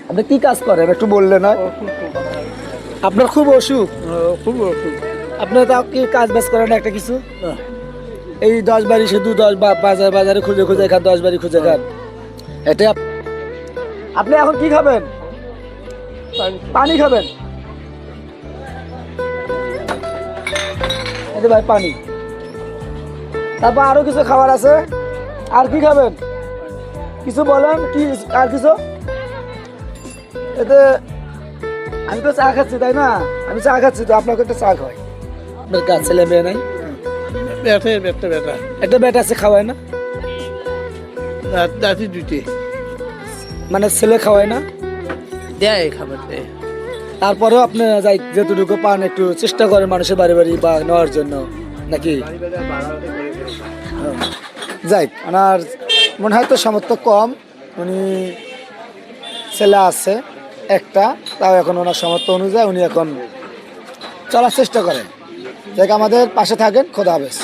আপনি কি কাজ করেন একটু বললেন না? আপনার খুব অসুখ? খুব অসুখ। আপনার তাও কি কাজ বাজ করেন একটা কিছু? এই 10 বাড়ি শুধু 10 বাজার বাজারে খুঁজে খুঁজে খান, 10 বাড়ি খুঁজে খান, এটা আপনি এখন কি খাবেন? পানি খাবেন? এই যে ভাই পানি, তারপর আরো কিছু খাবার আছে, আর কি খাবেন কিছু বলেন, কি আর কিছু? এতে আমি তো চা খাচ্ছি তাই না, আমি চা খাচ্ছি তো আপনাকে একটা চা খাওয়াই। আপনার কাজ ছেলে মেয়ে নাই? ব্যথা ব্যথা ব্যথা। একটা বেটা আছে খাওয়ায় না? রাতে দুটি মানে ছেলে খাওয়ায় না? দেয় খাবার দেয়। তারপরেও আপনি যাই যেটুকু পান একটু চেষ্টা করেন মানুষের বাড়ি বাড়ি বা নেওয়ার জন্য নাকি? যাই ওনার মনে হয় তো সামর্থ্য কম, উনি ছেলে আছে একটা, তাও এখন ওনার সামর্থ্য অনুযায়ী উনি এখন চলার চেষ্টা করেন। যাই আমাদের পাশে থাকেন, খোদা হাফেজ।